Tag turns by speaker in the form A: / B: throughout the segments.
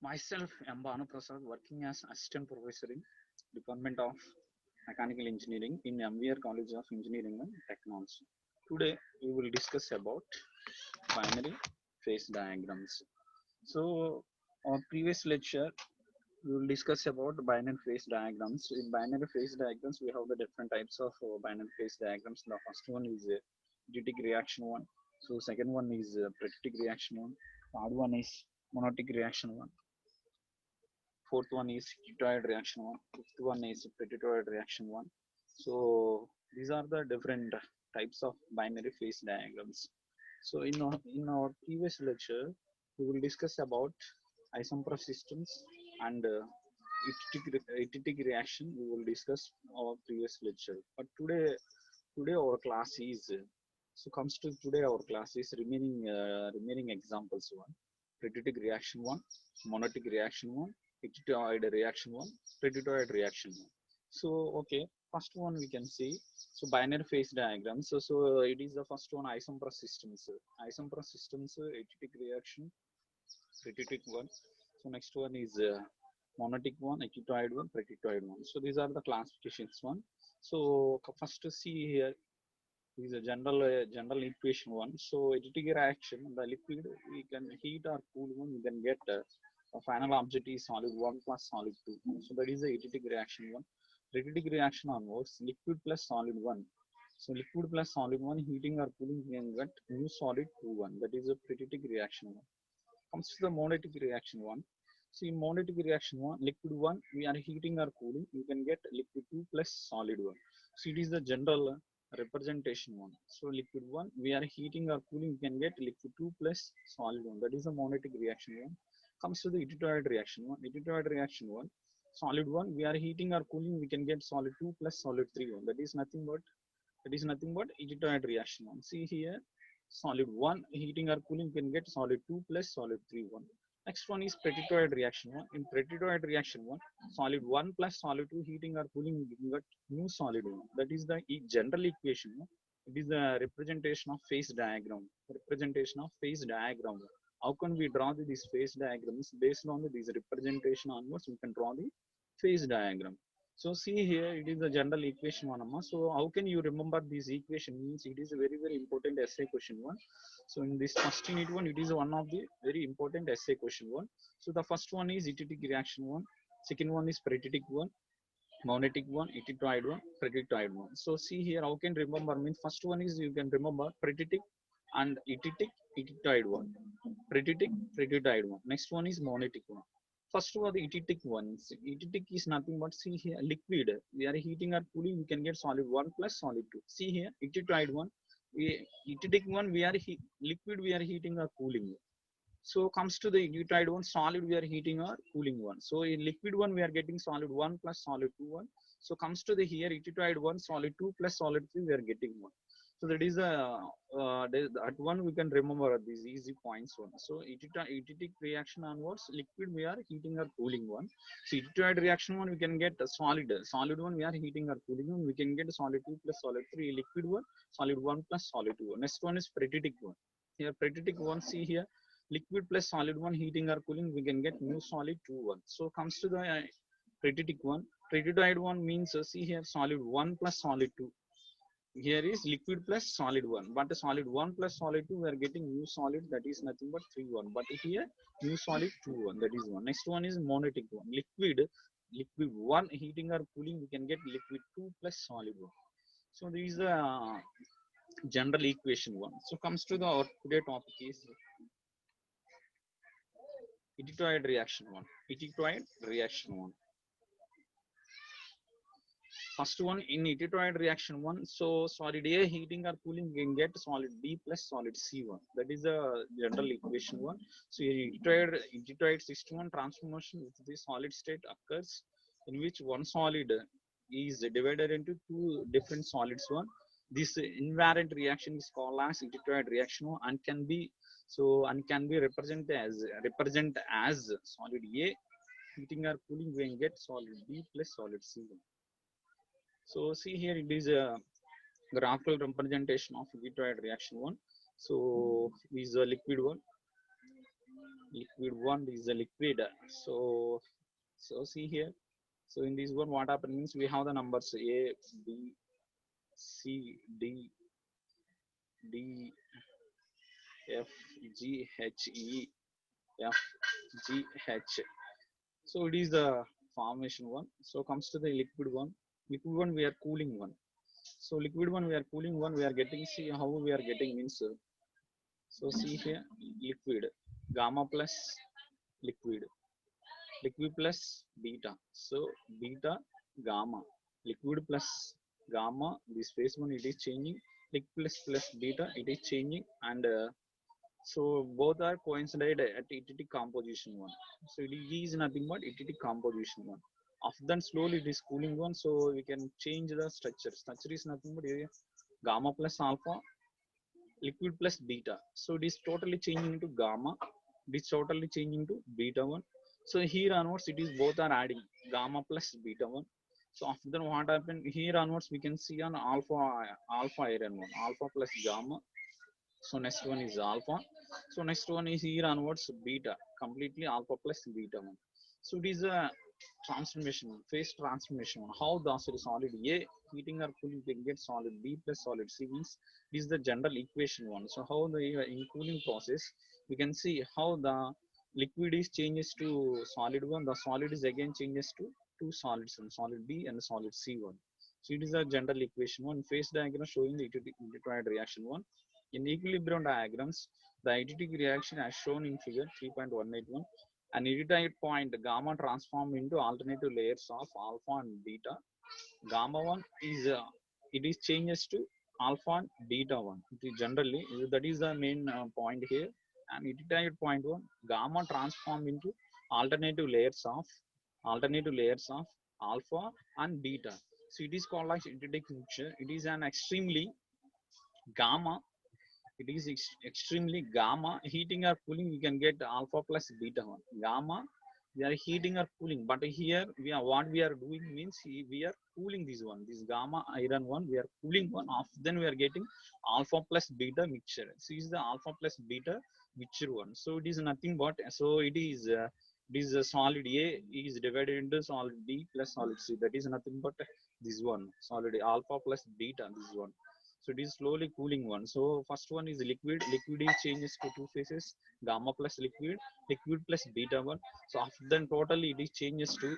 A: Myself, am Bhanu Prasad, working as assistant professor in Department of Mechanical Engineering in MVR College of Engineering and Technology. Today, we will discuss about binary phase diagrams. So, our previous lecture, we will discuss about binary phase diagrams. In binary phase diagrams, we have the different types of binary phase diagrams. The first one is diatic reaction one. So, second one is prototypic reaction one. Third one is monotic reaction one. Fourth one is ketioid reaction one. Fifth one is peptidoid reaction one. So these are the different types of binary phase diagrams. So in our previous lecture we will discuss about isomer systems and acidic reaction we will discuss our previous lecture. But today our class is so comes to today our class is remaining examples one, prototypic reaction one, monotic reaction one, peptidoid reaction one, peptidoid reaction one. So okay, first one we can see. So binary phase diagram. So it is the first one, isomer systems. Isomer systems, acidic reaction, peptidic one. So next one is monotic one, peptidoid one, peptidoid one. So these are the classifications one. So first to see here is a general equation one. So acidic reaction, the liquid we can heat or cool one, we can get a final object is solid one plus solid two. So that is the acidic reaction one. Acidic reaction onwards, liquid plus solid one. So liquid plus solid one, heating or cooling, we can get new solid two one. That is a acidic reaction one. Comes to the monotic reaction one. See, monotic reaction one, liquid one, we are heating or cooling, you can get liquid two plus solid one. So it is the general representation one. So liquid one, we are heating or cooling, you can get liquid two plus solid one. That is the monotic reaction one. Comes to the acidic reaction one. Acidic reaction one, solid one, we are heating or cooling, we can get solid two plus solid three one. That is nothing but acidic reaction one. See here, solid one heating or cooling, you can get solid two plus solid three one. Next one is peptidoid reaction one. In peptidoid reaction one, solid one plus solid two heating or cooling, we can get new solid one. That is the general equation. It is the representation of phase diagram. Representation of phase diagram. How can we draw these phase diagrams? Based on this representation onwards, we can draw the phase diagram. So see here, it is the general equation one. So how can you remember this equation? Means it is a very important essay question one. So in this first unit one, it is one of the very important essay question one. So the first one is acidic reaction one. Second one is peptidic one, monotic one, acidic one, peptidoid one. So see here, how can remember? Means first one is you can remember peptidic and acidic one. Peptidic one. Next one is monotic one. First one, the acidic one. Acidic is nothing but, see here, liquid. We are heating or cooling, we can get solid one plus solid two. See here, acidic one. Acidic one, we are liquid, we are heating or cooling. So comes to the acidic one, solid we are heating or cooling one. So in liquid one, we are getting solid one plus solid two one. So comes to the here acidic one, solid two plus solid three, we are getting one. So that is that one we can remember these easy points one. So acidic reaction onwards, liquid we are heating or cooling one. So acidic reaction one, we can get a solid one we are heating or cooling one. We can get solid two plus solid three, liquid one, solid one plus solid two. Next one is peptidic one. Here peptidic one, see here, liquid plus solid one heating or cooling, we can get new solid two one. So comes to the peptidic one. Peptidoid one means see here, solid one plus solid two. Here is liquid plus solid one, but the solid one plus solid two, we are getting new solid, that is nothing but three one. But here new solid two one, that is one. Next one is monotic one. Liquid one heating or cooling, we can get liquid two plus solid one. So this is the general equation one. So comes to the our today topic is acidic reaction one. Acidic reaction one. First one, in acidic reaction one, so solid A heating or cooling, we can get solid B plus solid C1. That is the general equation one. So acidic system one transformation with the solid state occurs in which one solid is divided into two different solids one. This invariant reaction is called as acidic reaction one and can be represent as solid A heating or cooling, we can get solid B plus solid C1. So see here, it is a graphical representation of acidic reaction one. So is a liquid one. liquid one is a liquid. So see here. So in this one, what happens means we have the numbers A, B, C, D, D, F, G, H, E, F, G, H. So it is the formation one. So comes to the liquid one. Liquid one we are cooling one. So liquid one we are cooling one. We are getting, see how we are getting means. So see here, liquid gamma plus liquid, liquid plus beta. So beta gamma, liquid plus gamma. This phase one it is changing. Liquid plus beta it is changing, and so both are coincided at ETT composition one. So it is nothing but ETT composition one. After then slowly it is cooling one, so we can change the structure. Structure is nothing but gamma plus alpha, liquid plus beta. So it is totally changing into gamma. It is totally changing to beta one. So here onwards it is both are adding gamma plus beta one. So after that what happened here onwards we can see on alpha iron one, alpha plus gamma. So next one is alpha. So next one is here onwards beta, completely alpha plus beta one. So it is a transformation one, phase transformation one. How the solid A heating or cooling can get solid B plus solid C means this is the general equation one. So how the in cooling process we can see how the liquid is changes to solid one, the solid is again changes to two solids one, solid B and solid C one. So it is a general equation one. Phase diagram showing the intertwined reaction one. In equilibrium diagrams, the ITT reaction as shown in figure 3.181, an irritated point gamma transformed into alternative layers of alpha and beta. Gamma 1 is it is changes to alpha and beta 1. It is generally that is the main point here. And irritated point 1 gamma transformed into alternative layers of alpha and beta. So it is called as irritated mixture. It is an extremely gamma, it is extremely gamma heating or cooling we can get alpha plus beta one. Gamma we are heating or cooling, but here we are what we are doing means we are cooling this one, this gamma iron one we are cooling one off, then we are getting alpha plus beta mixture. So is the alpha plus beta mixture one. So it is nothing but, so it is a solid A is divided into solid B plus solid C, that is nothing but this one solid alpha plus beta, this one. So it is slowly cooling one. So first one is liquid. Liquid is changes to two phases, gamma plus liquid, liquid plus beta one. So after then totally it is changes to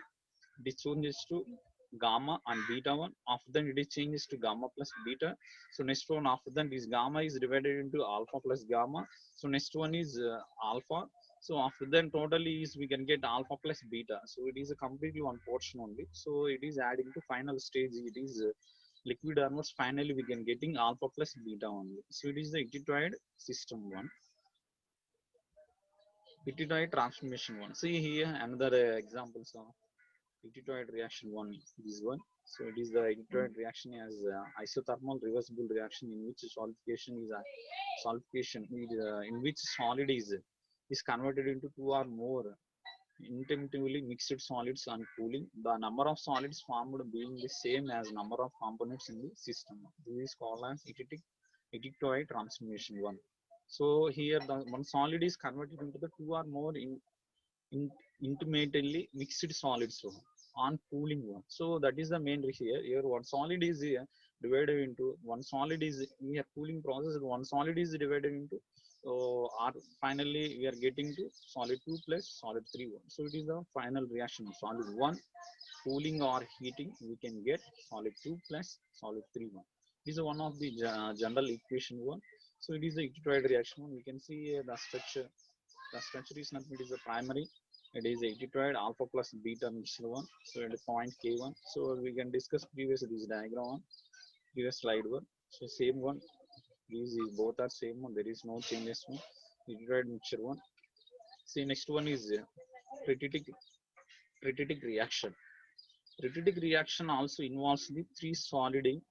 A: gamma and beta one. After then it is changes to gamma plus beta. So next one after then this gamma is divided into alpha plus gamma. So next one is alpha. So after then totally is we can get alpha plus beta. So it is a completely one portion only. So it is adding to final stage. It is liquid almost finally we can getting alpha plus beta only. So it is the Ititoid system one, Ititoid transformation one. See here another examples of Ititoid reaction one, this one. So it is the Ititoid reaction as isothermal reversible reaction in which solidification is in which solid is converted into two or more intermittently mixed solids on cooling, the number of solids formed being the same as number of components in the system. This is called as Ititoid transformation one. So here the one solid is converted into the two or more in intermittently mixed solids on cooling one. So that is the main here. Here one solid is divided into one solid is here cooling process. One solid is divided into, so finally we are getting to solid 2 plus solid 3 1. So it is the final reaction. Solid 1 cooling or heating we can get solid 2 plus solid 3 1. This is one of the general equation one. So it is the Ititoid reaction one. We can see the structure. The structure is nothing. It is the primary. It is Ititoid alpha plus beta mixture one. So at point K1. So we can discuss previous this diagram one, previous slide one. So same one. These is both are same one. There is no changes one. Ititoid mixture one. See next one is tritic reaction. Tritic reaction also involves the three solid in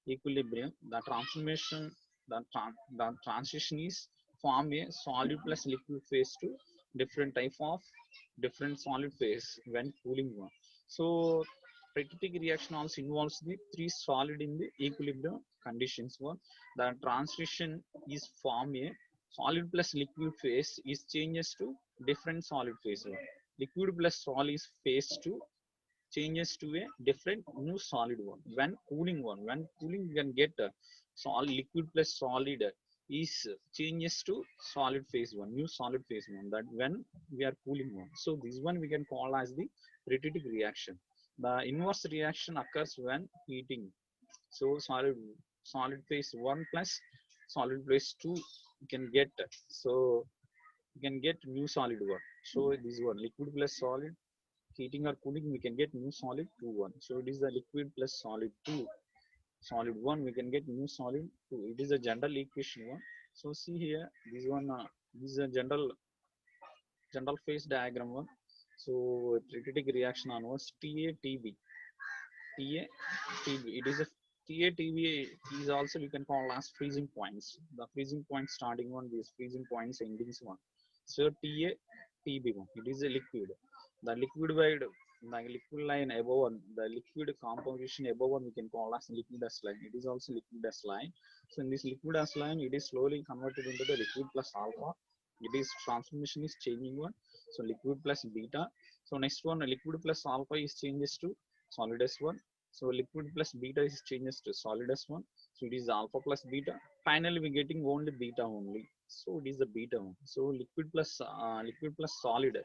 A: equilibrium. The transformation, the transition is form a solid plus liquid phase to different type of different solid phase when cooling one. So tritic reaction also involves the three solid in the equilibrium conditions one. The transition is form a Solid plus liquid phase is changes to different solid phase one. Liquid plus solid phase two changes to a different new solid one. When cooling we can get solid liquid plus solid is changes to solid phase one, new solid phase one, that when we are cooling one. So this one we can call as the periodic reaction. The inverse reaction occurs when heating. So solid phase one plus solid phase two you can get. So you can get new solid one. So this one liquid plus solid, heating or cooling we can get new solid 2 1. So it is the liquid plus solid 2, solid 1 we can get new solid 2. It is a general equation one. So see here, this one this is a general phase diagram one. So periodic reaction onwards, TATB. It is a TATB is also you can call as freezing points. The freezing point starting one, these freezing points endings one. So TATB1, it is a liquid. The liquid wide, the liquid line above one, the liquid composition above one we can call as liquid as line. It is also liquid as line. So in this liquid as line, it is slowly converted into the liquid plus alpha. It is transformation is changing one. So liquid plus beta. So next one, liquid plus alpha is changes to solid S1. So liquid plus beta is changes to solid S1. So it is alpha plus beta. Finally, we're getting only beta only. So it is the beta one. So liquid plus solid.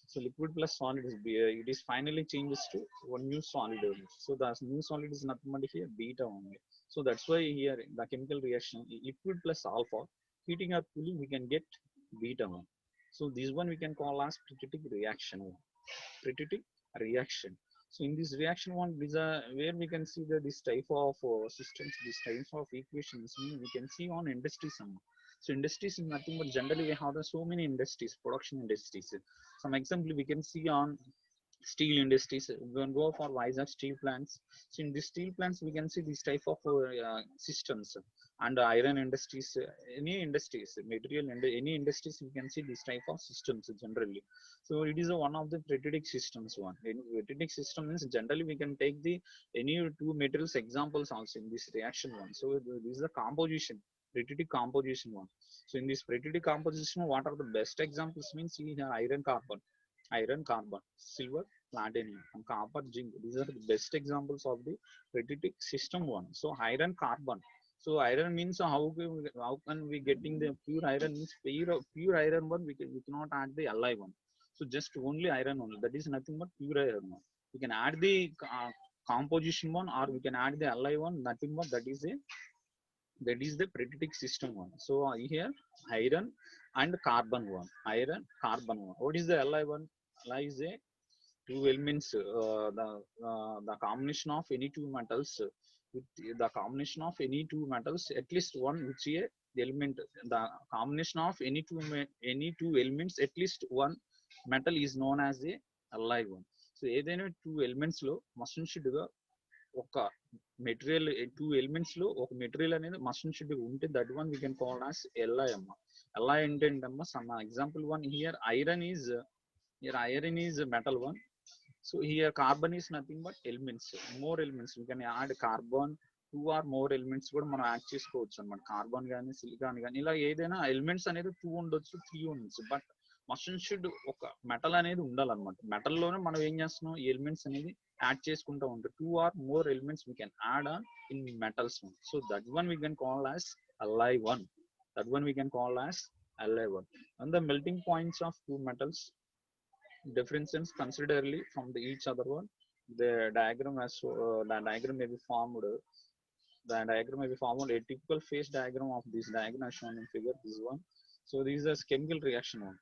A: So liquid plus solid is it is finally changes to one new solid only. So the new solid is nothing but here beta only. So that's why here the chemical reaction liquid plus alpha, heating or cooling we can get beta one. So this one we can call as periodic reaction one. Periodic reaction. So in this reaction one, these are where we can see that this type of systems, this type of equations we can see on industry some. So industries is nothing but generally we have so many industries, production industries. Some example we can see on steel industries. We can go for Vizag steel plants. So in these steel plants we can see this type of systems. And iron industries, any industries, material and any industries we can see this type of systems generally. So it is one of the periodic systems one. In periodic system means generally we can take the any two materials examples also in this reaction one. So this is the composition, periodic composition one. So in this periodic composition, what are the best examples means we have iron carbon, silver platinum, and copper zinc. These are the best examples of the periodic system one. So iron carbon. So iron means how can we getting the pure iron means pure iron one we cannot add the Li one. So just only iron only. That is nothing but pure iron one. We can add the composition one or we can add the Li one. Nothing but that is the periodic system one. So here iron and carbon one. Iron carbon one. What is the Li one? Li is a two elements. The combination of any two metals with the combination of any two metals, at least one which is the element. The combination of any two elements, at least one metal is known as a Li one. So ఏదైనా two elements లో must should గా ఒక material two elements లో ఒక material అనేది must should ఉంటే that one we can call as L I అమ్మ. L I అంటే ఏంటమ్మా some example one here iron is metal one. So here carbon is nothing but elements, more elements we can add carbon, two or more elements కూడా మనం add చేసుకోవచ్చు అనమాట. Carbon కానీ silicon కానీ ఇలా ఏదైనా ఎలిమెంట్స్ అనేది టూ ఉండొచ్చు, త్రీ ఉండొచ్చు, బట్ మస్ట్ షుడ్ ఒక మెటల్ అనేది ఉండాలన్నమాట. మెటల్ లోనే మనం ఏం చేస్తున్నాం, ఈ ఎలిమెంట్స్ అనేది యాడ్ చేసుకుంటూ ఉంటాం. Two or more elements we can add on in metals one. So that one we can call as Li one. That one we can call as Li one. And the melting points of two metals differences considerably from each other one. The diagram may be formed. The diagram may be formed. A typical phase diagram of this diagram is shown in figure. This one. So this is a chemical reaction one.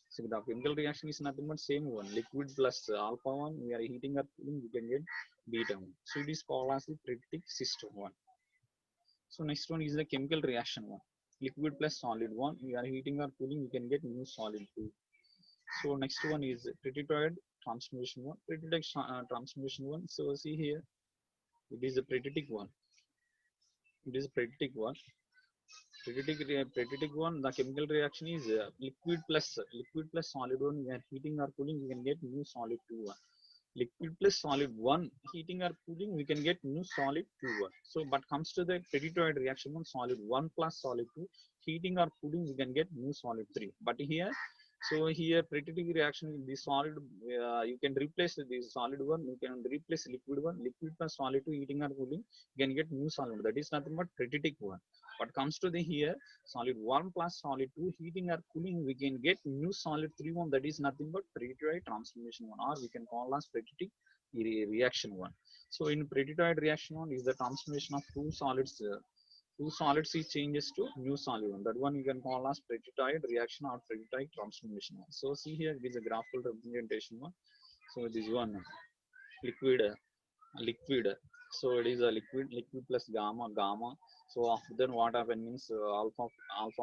A: So the chemical reaction is nothing but same one. Liquid plus alpha one. We are heating or cooling. We can get beta one. So it is called as the periodic system one. So next one is the chemical reaction one. Liquid plus solid one. We are heating or cooling. We can get new solid two. So next one is periodic transformation one. Periodic transformation one. So see here, it is a periodic one. It is a periodic one. Periodic one. The chemical reaction is liquid plus solid one. We are heating or cooling. We can get new solid two one. liquid plus solid 1 heating or cooling, we can get new solid 2 1. So but comes to the predicted reaction one, solid 1 plus solid 2 heating or cooling, we can get new solid 3. But here, so here predicted reaction in the solid, you can replace the solid one, you can replace liquid one, liquid plus solid 2 heating or cooling, you can get new solid, that is nothing but predicted one. But comes to the here, solid 1 plus solid 2 heating or cooling, we can get new solid 3 1, that is nothing but predicted transformation 1, or we can call as predicted reaction 1. So in predicted reaction 1 is the transformation of two solids is changes to new solid one, that one you can call as predicted reaction or predicted transformation 1. So see here, it is a graphical representation one. So this one, liquid liquid, so it is a liquid plus gamma. So after then what happen means, alpha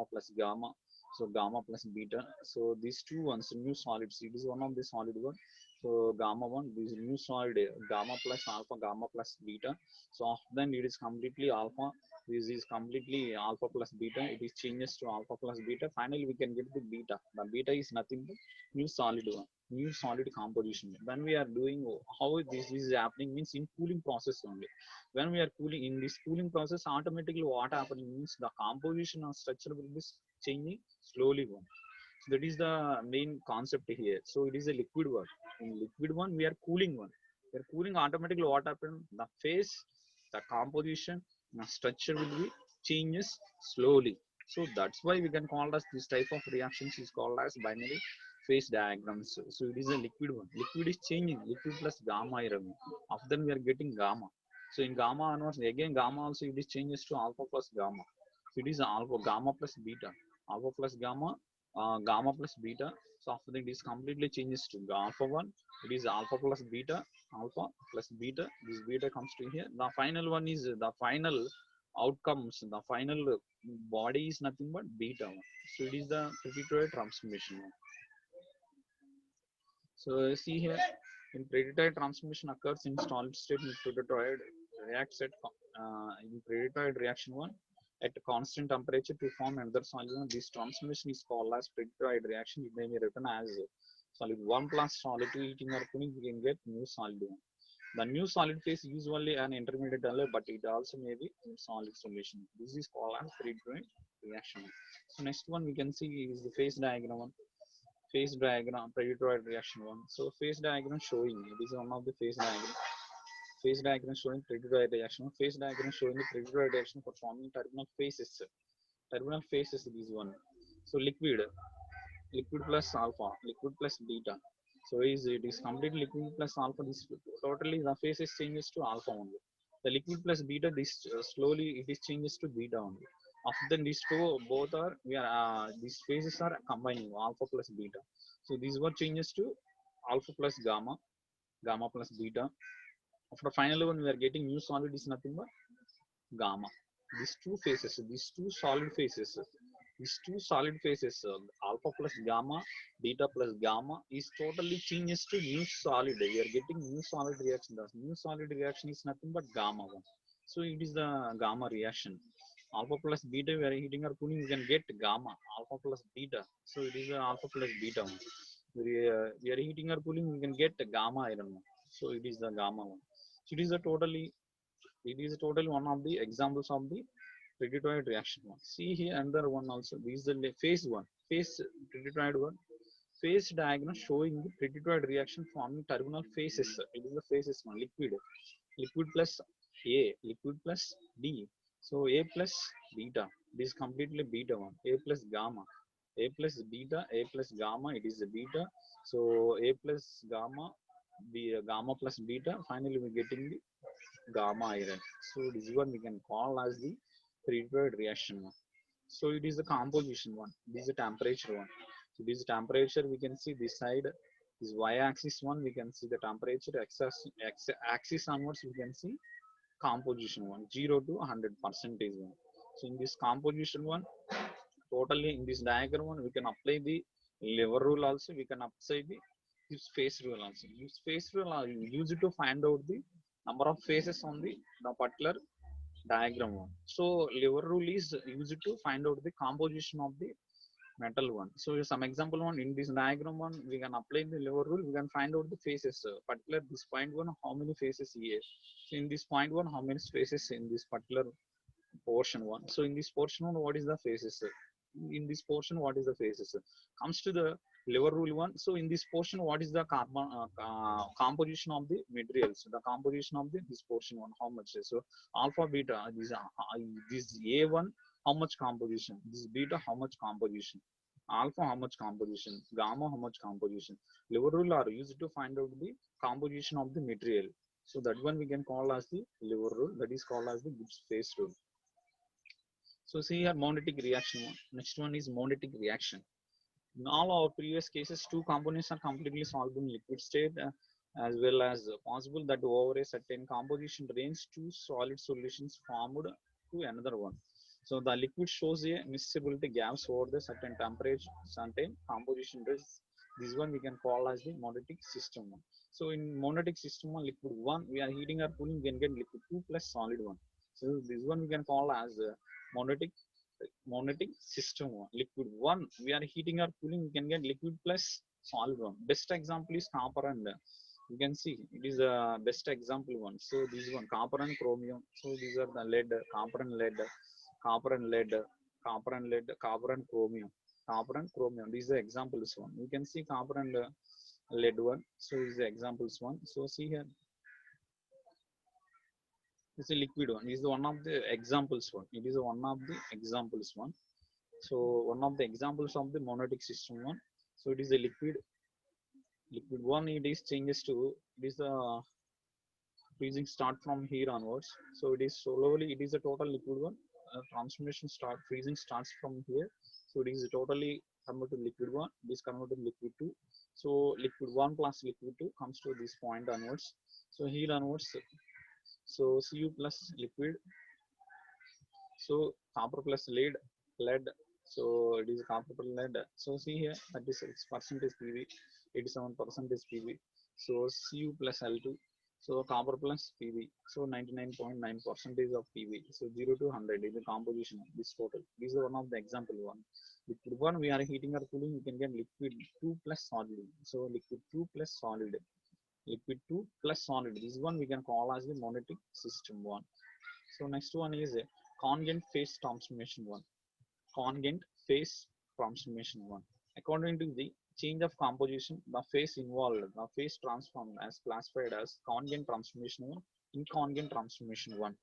A: plus gamma, so gamma plus beta. So these two ones new solids, it is one of the solid one. So gamma one, this new solid, gamma plus alpha, gamma plus beta. So after then it is completely alpha, this is completely alpha plus beta, it is changes to alpha plus beta. Finally we can get the beta. The beta is nothing but new solid one, new solid composition. When we are doing, how this is happening means in cooling process only. When we are cooling, in this cooling process, automatically what happening means the composition or structure will be changing slowly one. So that is the main concept here. So it is a liquid one. In liquid one we are cooling one, we are cooling, automatically what happen, the phase, the composition, the structure will be changes slowly. So that's why we can call as this type of reactions is called as binary phase diagrams. So it is a liquid one, liquid is changing, liquid plus gamma iron, after then we are getting gamma. So in gamma onwards, again gamma also it is changes to alpha plus gamma. So it is alpha, gamma plus beta, alpha plus gamma, gamma plus beta. So after that it is completely changes to alpha 1, it is alpha plus beta, alpha plus beta, this beta comes to here. The final one is the final outcomes, the final body is nothing but beta 1. So it is the predicted transformation one. So see here, in predicted transformation occurs in solid state, in predicted reacts at in predicted reaction 1 at constant temperature to form another solid one. This transformation is called as predicted reaction. It may be written as solid 1 plus solid 2 heating or cooling, we can get new solid 1. The new solid phase usually an intermediate alloy, but it also may be in solid solution. This is called as predicted reaction. So next one we can see is the phase diagram one. Phase diagram, predicted reaction one. So phase diagram showing, it is one of the phase diagram. Phase diagram showing predicted reaction. Phase diagram showing the predicted reaction for forming terminal phases. Terminal phases is one. So liquid plus alpha, liquid plus beta. So it is complete liquid plus alpha. This totally the phases changes to alpha only. The liquid plus beta, this slowly it is changes to beta only. After then these two both are, we are these phases are combining alpha plus beta. So these were changes to alpha plus gamma, gamma plus beta. After final one we are getting new solid is nothing but gamma. These two phases, these two solid phases, alpha plus gamma, beta plus gamma is totally changes to new solid. We are getting new solid reaction. The new solid reaction is nothing but gamma one. So it is the gamma reaction. Alpha plus beta, we are heating or cooling, we can get gamma, alpha plus beta. So it is the alpha plus beta one. We are heating or cooling, we can get gamma iron one. So it is the gamma one. So it is totally one of the examples of the predicted reaction one. See here another one also. This is the phase one, phase predicted one. Phase diagram showing the predicted reaction forming terminal phases. It is the phases one. Liquid plus A, liquid plus B. So A plus beta. This is completely beta one. A plus gamma. A plus beta, A plus gamma. It is a beta. So A plus gamma, B gamma plus beta. Finally, we're getting the gamma iron. So this one we can call as the predicted reaction one. So it is the composition one. This is the temperature one. So this temperature we can see this side, this y-axis one we can see the temperature. Axis onwards we can see composition one, 0 to 100% one. So in this composition one, totally in this diagram one we can apply the lever rule also. We can apply the this phase rule also. This phase rule are used to find out the number of phases on the particular diagram one. So lever rule is used to find out the composition of the metal one. So some example one in this diagram one, we can apply the lever rule, we can find out the faces, particular this point one, how many faces here. So in this point one, how many faces in this particular portion one. So in this portion one, what is the faces? In this portion, what is the faces? Comes to the lever rule one. So in this portion, what is the carbon composition of the materials? The composition of this portion one, how much? So alpha beta, this A one, how much composition? This beta, how much composition? Alpha, how much composition? Gamma, how much composition? Lever rule are used to find out the composition of the material. So that one we can call as the lever rule. That is called as the Gibbs phase rule. So see here monotic reaction one. Next one is monotic reaction. In all our previous cases, two components are completely soluble in liquid state, as well as possible that over a certain composition range, two solid solutions formed to another one. So the liquid shows a miscibility gaps over the certain temperature, certain composition range. This one we can call as the monotic system one. So in monotic system one, liquid one, we are heating or cooling, we can get liquid two plus solid one. So this one we can call as monotic system one. Liquid one, we are heating or cooling, we can get liquid plus solid one. Best example is copper and you can see it is a best example one. So this one copper and chromium. So these are the lead, copper and lead, copper and lead, copper and lead, copper and chromium, copper and chromium. These are examples one. You can see copper and lead one. So these are examples one. So see here, this is a liquid one. This is one of the examples one. It is one of the examples one. So one of the examples of the monotic system one. So it is a liquid. Liquid one, it is changes to, it is a freezing start from here onwards. So it is slowly, it is a total liquid one. Transformation start, freezing starts from here. So it is totally converted to liquid one. It is converted to liquid two. So liquid one plus liquid two comes to this point onwards. So here onwards, so Cu plus liquid, so copper plus lead. So it is copper plus lead. So see here, 36% is PV, 87% is PV. So Cu plus L2. So copper plus PV. So 99.9% of PV. So 0 to 100 is the composition of this total. This is one of the example one. Liquid one, we are heating or cooling, we can get liquid 2 plus solid. So liquid 2 plus solid. Liquid 2 plus solid. This one we can call as the monotic system one. So next one is a congruent phase transformation one. Congruent phase transformation one. According to the change of composition, the phase involved, the phase transformed as classified as congruent transformation one, incongruent transformation one.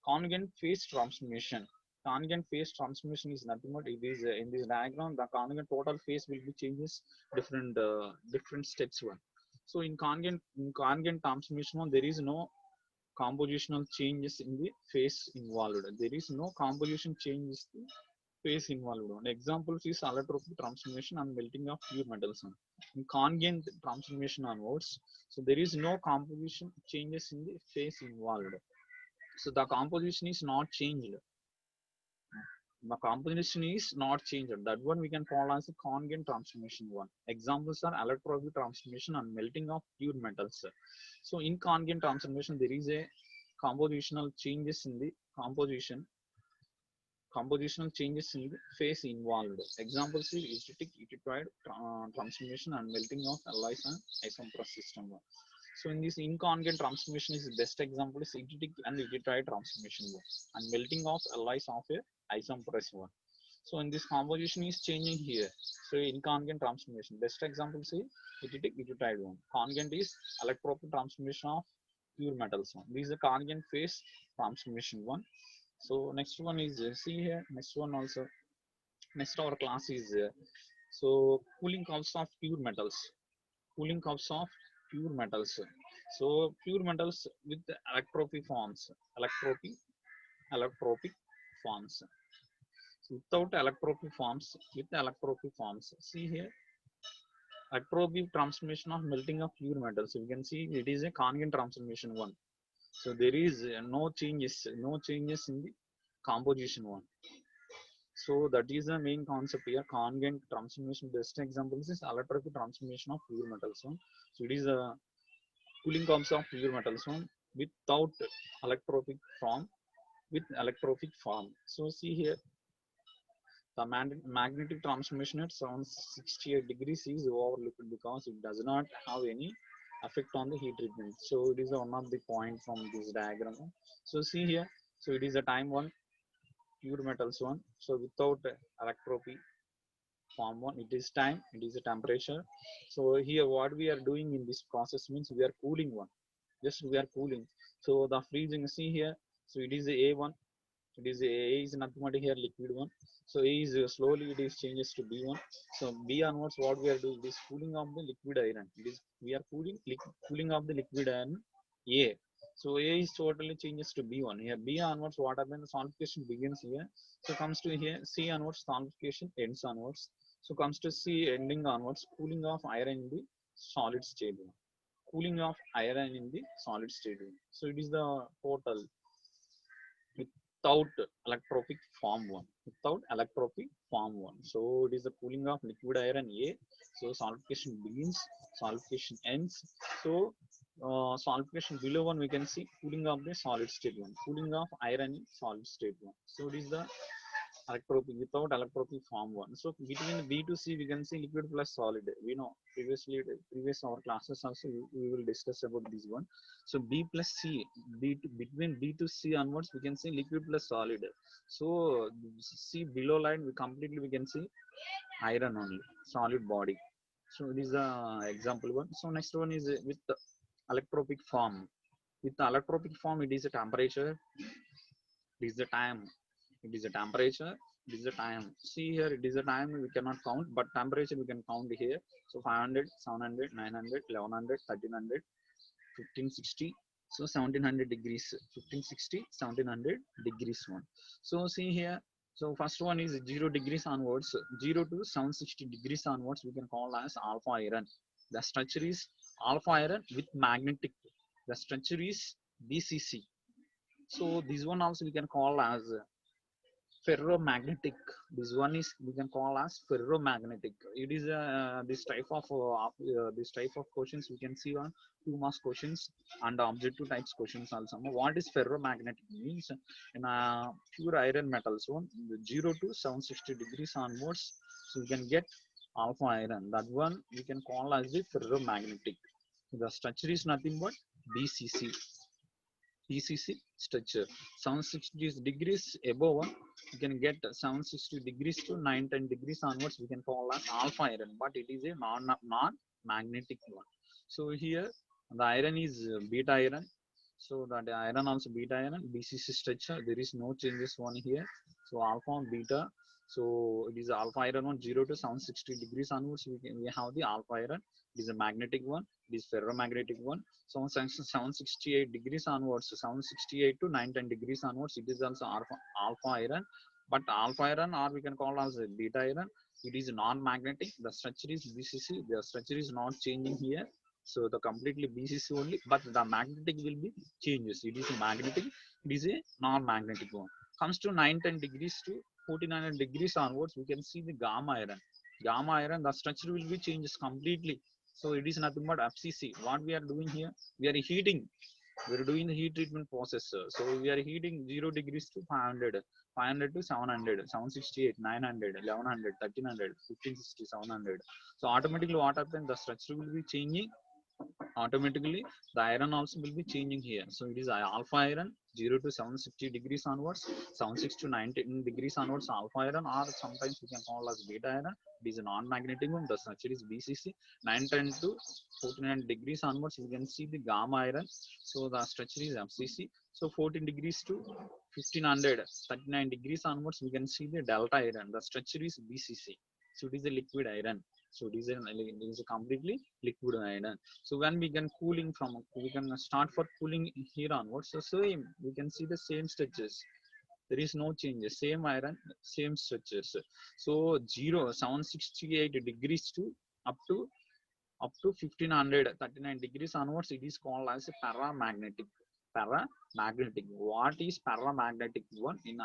A: Congruent phase transformation. Congruent phase transformation is nothing but it is in this diagram the congruent total phase will be changes different steps one. So in congruent transformation one, there is no compositional changes in the phase involved. There is no composition changes in phase involved. One example is allotropic transformation and melting of pure metals. In congruent transformation onwards, so there is no composition changes in the phase involved. So the composition is not changed. The composition is not changed. That one we can call as a congruent transformation one. Examples are allotropic transformation and melting of pure metals. So in congruent transformation, there is a compositional changes in the compositional changes in the phase involved. Examples is acidic eutectoid transformation and melting of alloys and isopress system one. So in this incongruent transformation is the best example is acidic and eutectoid transformation one and melting of alloys of a isopress one. So in this composition is changing here. So incongruent transformation. Best example is acidic eutectoid one. Congruent is allotropic transformation of pure metals one. This is the congruent phase transformation one. So next one is see here. Next one also. Next our class is so cooling curves of pure metals. Cooling curves of pure metals. So pure metals with electropy forms. Electropic forms. So without electropy forms, with electropy forms. See here. Electropy transformation of melting of pure metals. You can see it is a congruent transformation one. So there is no changes in the composition one. So that is the main concept here. Congruent transformation. Best example is allotropic transformation of pure metals one. So it is a cooling curves of pure metals one without electropic form, with electropic form. So see here. The magnetic transmission at 768 degrees is overlooked because it does not have any effect on the heat treatment. So it is one of the point from this diagram. So see here, so it is a time one, pure metals one. So without electropy form one, it is time, it is a temperature. So here what we are doing in this process means we are cooling one, just we are cooling. So the freezing, see here, so it is a1, it is a is nothing but here liquid one. So a is slowly it is changes to b1. So b onwards what we are doing is cooling of the liquid iron, it is we are cooling of the liquid iron a. So a is totally changes to b1. Here b onwards what happens, the solidification begins here. So comes to here c onwards, solidification ends onwards. So comes to c ending onwards, cooling of iron in the solid state one, cooling of iron in the solid state one. So it is the total without electropic form one, without electropic form one. So it is the cooling of liquid iron a. So solidification begins, solidification ends. So solidification below one we can see cooling of the solid state one, cooling of iron in solid state one. So it is the electropic, without electropic form one. So between B to C we can see liquid plus solid. We know previously, previous our classes also we will discuss about this one. So B plus C, between B to C onwards we can see liquid plus solid. So C below line we completely we can see iron only, solid body. So it is the example one. So next one is with the electropic form. With the electropic form it is a temperature, it is the time, it is a temperature, it is the time. See here it is a time we cannot count, but temperature we can count here. So 500, 700, 900, 1100, 1300, 1560. So 1700 degrees, 1560, 1700 degrees one. So see here, so first one is 0 degrees onwards, 0 to 760 degrees onwards we can call as alpha iron. The structure is alpha iron with magnetic, the structure is bcc. So this one also we can call as ferromagnetic. This one is we can call as ferromagnetic. It is this type of questions we can see on 2 marks questions and objective types questions also. What is ferromagnetic means? In pure iron metals one, 0 to 760 degrees onwards, so we can get alpha iron. That one we can call as the ferromagnetic. The structure is nothing but bcc, PCC structure. 760 degrees above one, you can get 760 degrees to 910 degrees onwards. We can call as alpha iron, but it is a non-magnetic one. So here the iron is beta iron. So that iron also beta iron, BCC structure. There is no changes one here. So alpha and beta. So it is alpha iron one, 0 to 760 degrees onwards. We have the alpha iron. It is a magnetic one. It is ferromagnetic one. So 768 degrees onwards, 768 to 910 degrees onwards, it is also alpha iron. But alpha iron, or we can call as beta iron, it is non-magnetic. The structure is BCC. The structure is not changing here. So the completely BCC only, but the magnetic will be changes. It is a magnetic. It is a non-magnetic one. Comes to 910 degrees to 1400 degrees onwards, we can see the gamma iron. Gamma iron, the structure will be changes completely. So it is nothing but FCC. What we are doing here, we are heating. We are doing the heat treatment process. So we are heating 0 degrees to 500, 500 to 700, 768, 900, 1100, 1300, 1560, 700. So automatically what happens? The structure will be changing. Automatically the iron also will be changing here. So it is alpha iron, 0 to 760 degrees onwards, 76 to 19 degrees onwards alpha iron, or sometimes we can call as beta iron. It is a non-magnetic one. The structure is BCC. 910 to 49 degrees onwards we can see the gamma iron. So the structure is FCC. So 14 degrees to 1500, 39 degrees onwards we can see the delta iron. The structure is BCC. So it is a liquid iron. So it is a completely liquid iron. So when we can cooling from, we can start for cooling here onwards. So same, we can see the same structures. There is no changes. Same iron, same structures. So 0, 768 degrees to up to 1539 degrees onwards, it is called as a paramagnetic. Paramagnetic. What is paramagnetic one in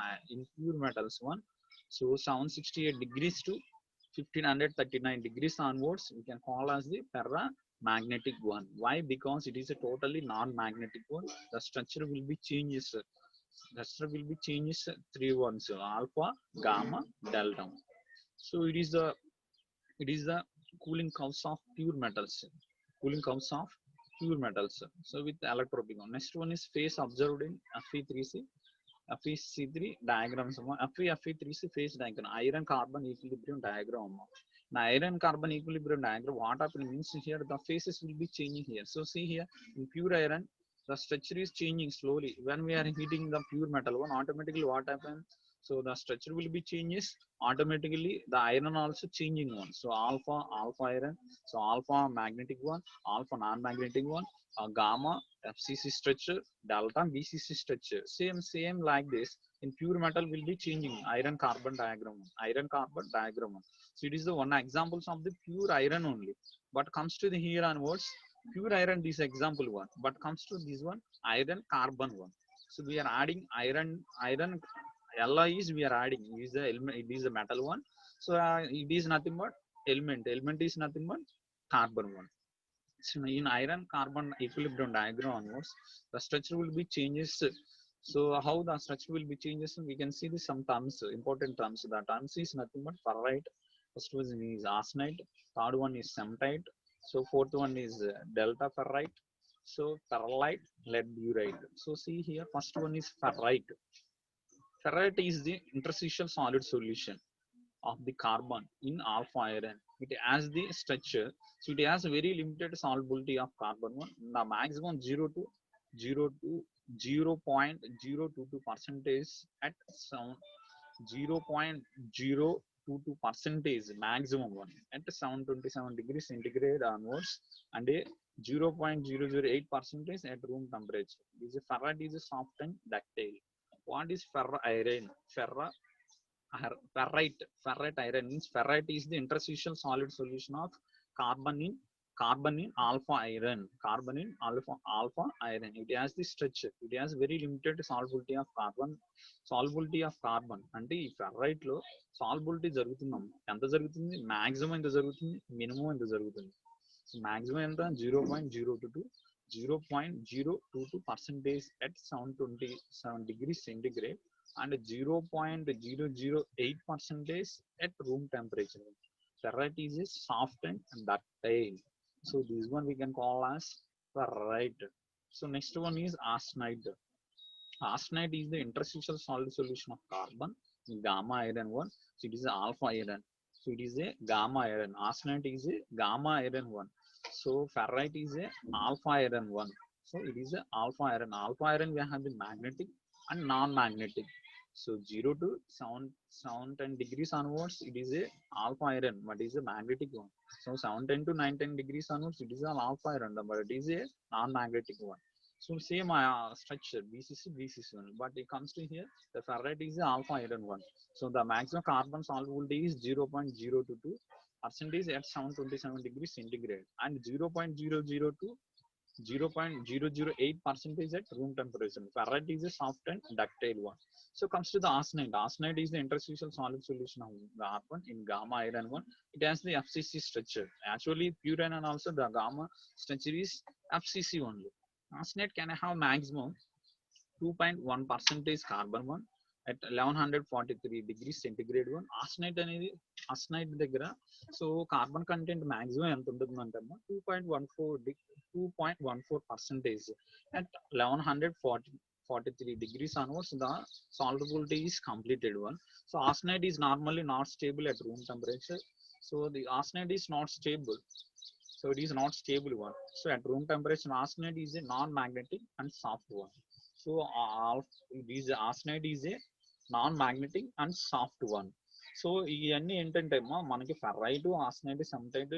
A: pure metals one? So 768 degrees to 1539 degrees onwards, we can call as the paramagnetic one. Why? Because it is a totally non-magnetic one. The structure will be changes. The structure will be changed 3 ones: alpha, gamma, delta. So it is the cooling curves of pure metals. Cooling curves of pure metals. So with electropic. Next one is phase observed in Fe3C. Fe3 diagrams. Fe3C phase diagram. Iron carbon equilibrium diagram. Now iron carbon equilibrium diagram. What happens means here the phases will be changing here. So see here in pure iron, the structure is changing slowly. When we are heating the pure metal one, automatically what happens? So the structure will be changes automatically. The iron also changing one. So alpha iron. So alpha magnetic one, alpha non-magnetic one, gamma FCC structure, delta BCC structure. Same like this. In pure metal will be changing iron carbon diagram. Iron carbon diagram. So it is the one examples of the pure iron only. But comes to the here onwards, pure iron this example one. But comes to this one, iron carbon one. So we are adding iron Li is we are adding. It is the element. It is the metal one. So it is nothing but element. Element is nothing but carbon one. So in iron carbon equilibrium diagram onwards, the structure will be changes. So how the structure will be changes, we can see some terms, important terms. The terms is nothing but ferrite. First one is arsenite. Third one is cementite. So fourth one is delta ferrite. So perlite, lead burite. So see here, first one is ferrite. Ferrite is the interstitial solid solution of the carbon in alpha iron. It has the structure, so it has very limited solubility of carbon one. The maximum 0.022 percentage at sound 0.022 percentage maximum one at 727 degrees centigrade onwards, and a 0.008 percentage at room temperature. This ferrite is a soft and ductile. What is ferro iron? Ferrite iron means ferrite is the interstitial solid solution of carbon in alpha iron. Carbon in alpha iron. It has the structure. It has very limited solubility of carbon. Solubility of carbon. అంటే ఈ ferrite లో solubility జరుగుతుందాం. ఎంత జరుగుతుంది? Maximum ఎంత జరుగుతుంది? Minimum ఎంత జరుగుతుంది? So maximum ఎంత? 0.022 percentage at 727 degrees centigrade and 0.008 percentage at room temperature. Ferrite is a soft and ductile. So this one we can call as ferrite. So next one is arsenite. Arsenite is the interstitial solid solution of carbon in gamma iron one. So it is a alpha iron. So it is a gamma iron. Arsenite is a gamma iron one. So ferrite is a alpha iron one. So it is a alpha iron. Alpha iron we have the magnetic and non-magnetic. So 0 to 710 degrees onwards, it is a alpha iron, but it is a magnetic one. So 710 to 910 degrees onwards, it is an alpha iron, but it is a non-magnetic one. So same structure, BCC one, but it comes to here, the ferrite is the alpha iron one. So the maximum carbon solubility is 0.022 percentage at 727 degrees centigrade and 0.008 percentage at room temperature. Ferrite is a soft and ductile one. So comes to the arsenite. Arsenite is the interstitial solid solution of carbon in gamma iron one. It has the FCC structure. Actually, pure iron also the gamma structure is FCC only. Arsenite can have maximum 2.1 percentage carbon one at 1143 degrees centigrade one. Arsenite దగ్గర so carbon content maximum ఎంత ఉంటుంది అంటే 2.14 percentage at 1143 degrees onwards. The solubility is completed one. So arsenite is normally not stable at room temperature. So the arsenite is not stable. So it is not stable one. So at room temperature, arsenite is a non-magnetic and soft one. So arsenite is a non-magnetic and soft one. So ఇవన్నీ ఏంటంటే అమ్మా మనకి ferrite, ఆర్సెనైట్, సెమటైట్,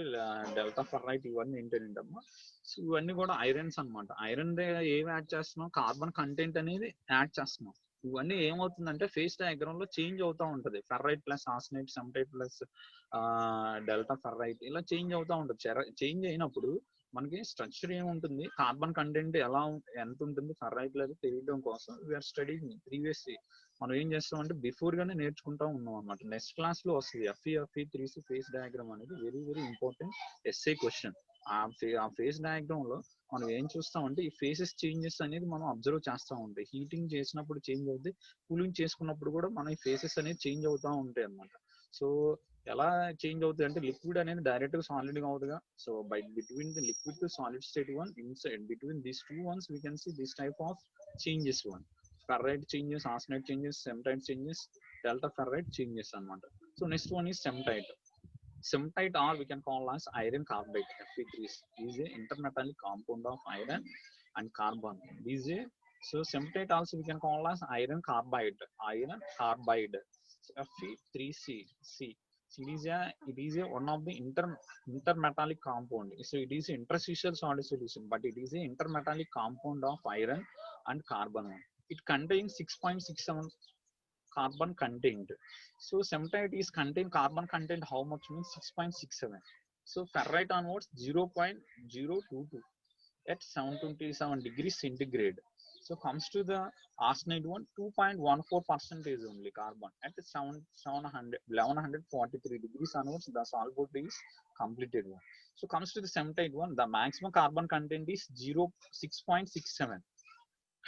A: delta ferrite ఇవన్నీ ఏంటంటే అమ్మా so ఇవన్నీ కూడా irons అనమాట. ఐరన్ ఏమి యాడ్ చేస్తున్నాం? కార్బన్ కంటెంట్ అనేది యాడ్ చేస్తున్నాం. ఇవన్నీ ఏమవుతుందంటే ఫేస్ డయాగ్రామ్ లో చేంజ్ అవుతూ ఉంటది. Ferrite plus austenite, cementite plus delta ferrite ఇలా చేంజ్ అవుతూ ఉంటుంది. చేంజ్ అయినప్పుడు మనకి స్ట్రక్చర్ ఏముంటుంది, కార్బన్ కంటెంట్ ఎంత ఉంటుంది ఫెర్రైట్ లో తెలియడం కోసం వీఆర్ స్టడీయింగ్ ప్రీవియస్. మనం ఏం చేస్తాం అంటే బిఫోర్ గానే నేర్చుకుంటా ఉన్నాం అనమాట. నెక్స్ట్ క్లాస్ లో వస్తుంది Fe3C ఫేస్ డయాగ్రామ్ అనేది very very important S A question. ఆ ఫేస్ డయాగ్రామ్ లో మనం ఏం చూస్తామంటే ఈ ఫేసెస్ చేంజెస్ అనేది మనం అబ్జర్వ్ చేస్తూ ఉంటాయి. హీటింగ్ చేసినప్పుడు చేంజ్ అవుతుంది, కూలింగ్ చేసుకున్నప్పుడు కూడా మన ఈ ఫేసెస్ అనేది చేంజ్ అవుతూ ఉంటాయి అన్నమాట. సో ఎలా చేంజ్ అవుతుంది అంటే లిక్విడ్ అనేది డైరెక్ట్ గా సాలిడ్ గా అవుతుందిగా. So by between the liquid to solid state one inside between these two ones we can see this type of changes one. Ferrite changes, austenite changes, cementite changes, delta ferrite changes అన్నమాట. So next one is semtite. Semtite, or we can call as iron carbide, Fe3, is a intermetallic compound of iron and carbon. So semtite also we can call as iron carbide, Fe3C. It is a one of the intermetallic compound. So it is interstitial solid solution, but it is a intermetallic compound of iron and carbon. It contains 6.67 carbon content. So semtite is contain carbon content how much means 6.67. So ferrite onwards 0.022 at 727 degrees centigrade. So comes to the arsenide one 2.14% only carbon at 1143 degrees onwards the solvent is completed one. So comes to the semtite one, the maximum carbon content is 6.67.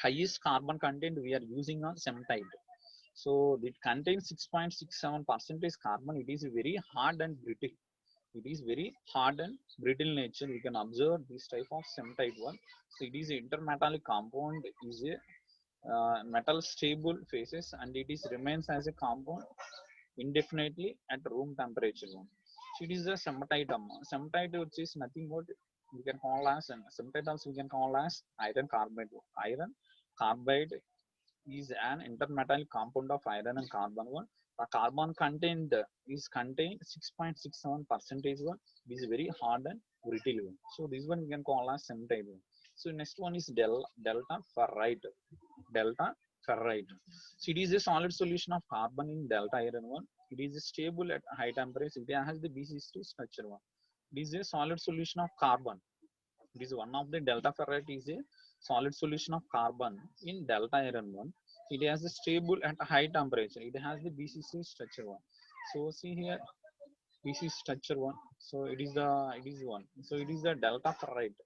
A: Highest carbon content we are using on semtite. So it contains 6.67% carbon. It is very hard and brittle. It is very hard and brittle nature. We can observe this type of semtite one. So it is a intermetallic compound, is a metal stable phases, and it is remains as a compound indefinitely at room temperature one. So it is a semtite. Semtite which is nothing but we can call as, and semtite also we can call as iron carbide. Iron carbide is an intermetallic compound of iron and carbon one. The carbon content is contained 6.67% one. It is very hard and brittle one. So this one we can call as semtite one. So next one is delta ferrite. Delta ferrite. So it is a solid solution of carbon in delta iron one. It is stable at high temperature. It has the BC3 structure one. It is a solid solution of carbon. It is one of the delta ferrite is a solid solution of carbon in delta iron one. It has a stable at a high temperature. It has the BCC structure one. So see here BC structure one. So it is one. So it is the delta ferrite.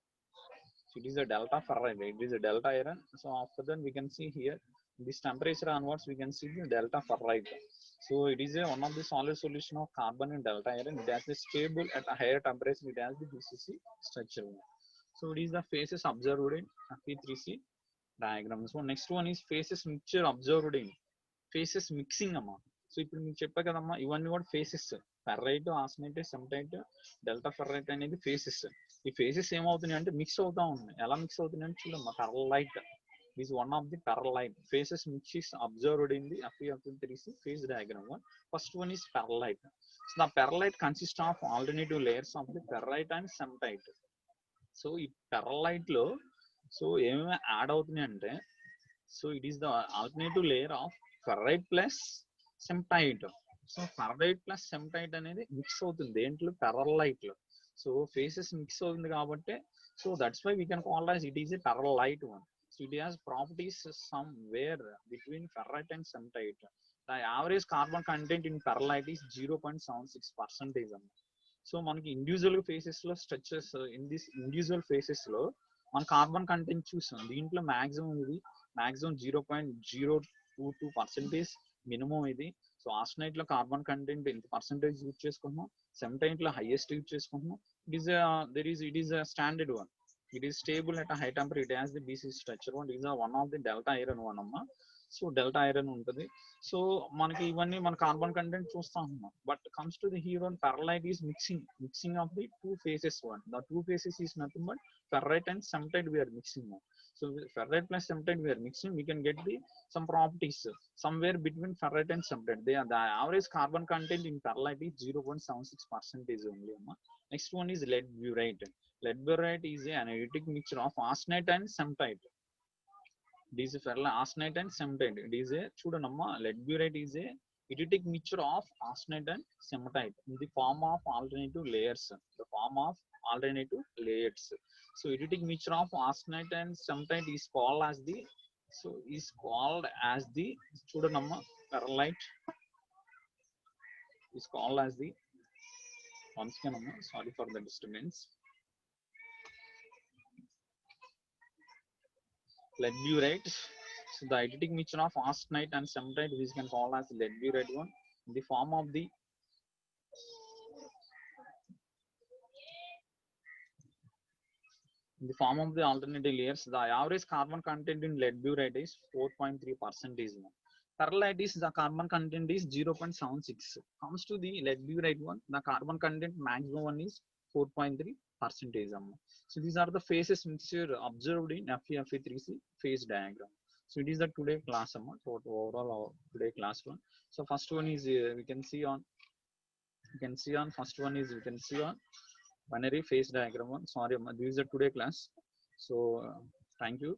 A: So it is a delta ferrite. It is a delta iron. So after that we can see here this temperature onwards we can see the delta ferrite. So it is a one of the solid solution of carbon in delta iron. It has a stable at a higher temperature. It has the BCC structure one. So it is the phases observed in P3C diagram. So next one is phases mixture observed in phases mixing అమ్మా. So ఇప్పుడు మీకు చెప్పా కదమ్మా ఇవన్నీ కూడా faces. Ferrite, ఆర్సెనైట్, సెమ్టైట్, delta ferrite అనేది faces. ఈ faces ఏమవుతున్నాయి అంటే మిక్స్ అవుతా ఉన్నాయి. ఎలా మిక్స్ అవుతున్నాయి అంటే చూడమ్మా perlite. is one of the perlite phases which is observed in the Fe3C phase diagram. First one is perlite. So the perlite consists of alternative layers of the ferrite and semtite. So ఈ pearlite లో so ఏమేమి add అవుతున్నాయి అంటే so it is the alternative layer of ferrite plus cementite. So ferrite plus cementite అనేది mix అవుతుంది దేంట్లో perlite లో. So faces mix అవుతుంది కాబట్టి so that's why we can call as it is a pearlite one. So it has properties somewhere between ferrite and cementite. The average carbon content in pearlite is 0.76% అన్నమాట. So మనకి individual phases లో structures in this individual phases లో మన carbon content చూసాం. దీంట్లో maximum 0.022% minimum ఇది. So austenite లో carbon content ఎంత పర్సెంటేజ్ యూజ్ చేసుకుంటున్నాం, సెమ్టైట్ లో హైయెస్ట్ యూజ్ చేసుకుంటున్నాం. It is standard one. It is stable at high temperature. It has the BC structure one. It is one of the delta iron one అమ్మా. So delta iron ఉంటుంది. So మనకి ఇవన్నీ మన carbon content చూస్తా ఉన్నాం. But comes to the hero perlite is mixing of the two faces one. The two faces is nothing but ferrite and semtite we are mixing now. So ferrite plus semtite we are mixing, we can get the some properties somewhere between ferrite and semtite. The average carbon content in perlite is 0.76% only. Next one is lead burite. Lead burite is an analytic mixture of arsenite and semtite. This is arsenite and semtite. It is a chudanamma lead burite is a edetic mixture of arsenite and semtite in the form of alternative layers. The form of alternative layers. So edetic mixture of arsenite and semtite is called as the chudanamma perlite is called as the once again sorry for the disturbance. lead burite. So the identical mixture of austenite and cementite, which can call as lead burite one, in the form of the alternative layers. The average carbon content in lead burite is 4.3%. Perlite is the carbon content is 0.76. Comes to the lead burite one, the carbon content maximum one is 4.3%. So these are the phases which are observed in FeFe3C phase diagram. So it is the today class so overall our today class one. So first one is we can see on first one is we can see on binary phase diagram one. Sorry, this is the today class. So thank you.